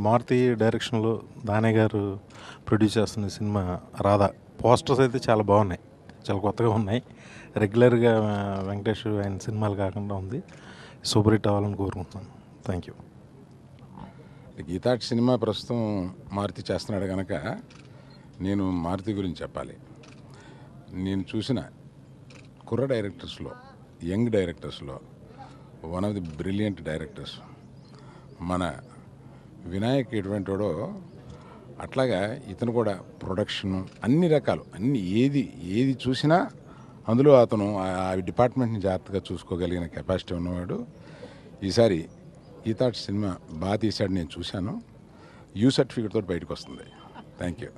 మారుతి డైరెక్షన్లో దానే గారు ప్రొడ్యూస్ చేస్తున్న సినిమా రాధా. పోస్టర్స్ అయితే చాలా బాగున్నాయి, చాలా కొత్తగా ఉన్నాయి. రెగ్యులర్గా వెంకటేష్ ఆయన సినిమాలు కాకుండా ఉంది. సూపర్ హిట్ అవ్వాలని కోరుకుంటున్నాను. Thank you. గీతాట్ సినిమా ప్రస్తుతం మారుతి చేస్తున్నాడు కనుక నేను మారుతి గురించి చెప్పాలి. నేను చూసిన కుర్ర డైరెక్టర్స్లో, యంగ్ డైరెక్టర్స్లో one of the brilliant directors మన వినాయక్. ఎటువంటి వాడో అట్లాగా ఇతను కూడా ప్రొడక్షన్ అన్ని రకాలు ఏది చూసినా అందులో అతను ఆ డిపార్ట్మెంట్ని జాగ్రత్తగా చూసుకోగలిగిన కెపాసిటీ ఉన్నవాడు. ఈసారి గీతాట్ సినిమా బాగా తీశాడు, నేను చూశాను. యూ సర్టిఫికేట్ తోటి బయటకు వస్తుంది. Thank you.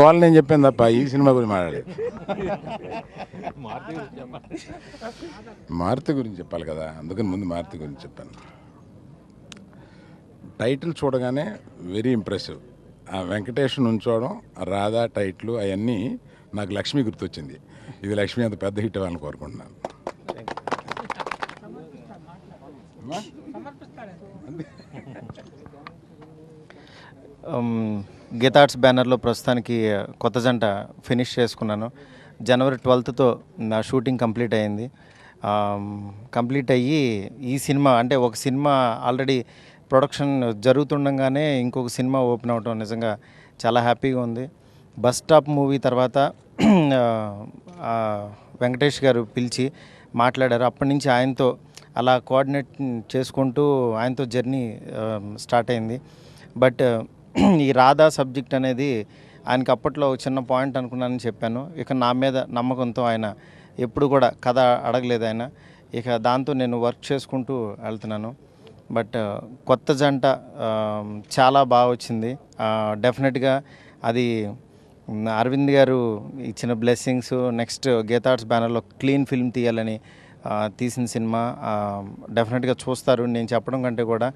వాళ్ళు నేను చెప్పాను తప్ప ఈ సినిమా గురించి మాట్లాడలేదు. మారుతి గురించి చెప్పాలి కదా, అందుకని ముందు మారుతి గురించి చెప్పాను. టైటిల్ చూడగానే వెరీ ఇంప్రెసివ్. ఆ వెంకటేష్ నుంచోవడం, రాధా టైటిల్ అవన్నీ నాకు లక్ష్మి గుర్తొచ్చింది. ఇది లక్ష్మి అంత పెద్ద హిట్ అవ్వాలని కోరుకుంటున్నాను. గీతాట్స్ బ్యానర్లో ప్రస్తుతానికి కొత్త జంట ఫినిష్ చేసుకున్నాను. జనవరి 12తో నా షూటింగ్ కంప్లీట్ అయ్యింది. కంప్లీట్ అయ్యి ఈ సినిమా అంటే ఒక సినిమా ఆల్రెడీ ప్రొడక్షన్ జరుగుతుండగానే ఇంకొక సినిమా ఓపెన్ అవటం నిజంగా చాలా హ్యాపీగా ఉంది. బస్ స్టాప్ మూవీ తర్వాత వెంకటేష్ గారు పిలిచి మాట్లాడారు. అప్పటి నుంచి ఆయనతో అలా కోఆర్డినేట్ చేసుకుంటూ ఆయనతో జర్నీ స్టార్ట్ అయింది. బట్ ఈ రాధా సబ్జెక్ట్ అనేది ఆయనకి అప్పట్లో ఒక చిన్న పాయింట్ అనుకున్నానని చెప్పాను. ఇక నా మీద నమ్మకంతో ఆయన ఎప్పుడు కూడా కథ అడగలేదు ఆయన. ఇక దాంతో నేను వర్క్ చేసుకుంటూ వెళ్తున్నాను. బట్ కొత్త జంట చాలా బాగా వచ్చింది. డెఫినెట్గా అది అరవింద్ గారు ఇచ్చిన బ్లెస్సింగ్స్. నెక్స్ట్ గీతాట్స్ బ్యానర్లో క్లీన్ ఫిల్మ్ తీయాలని తీసిన సినిమా డెఫినెట్గా చూస్తారు. నేను చెప్పడం కంటే కూడా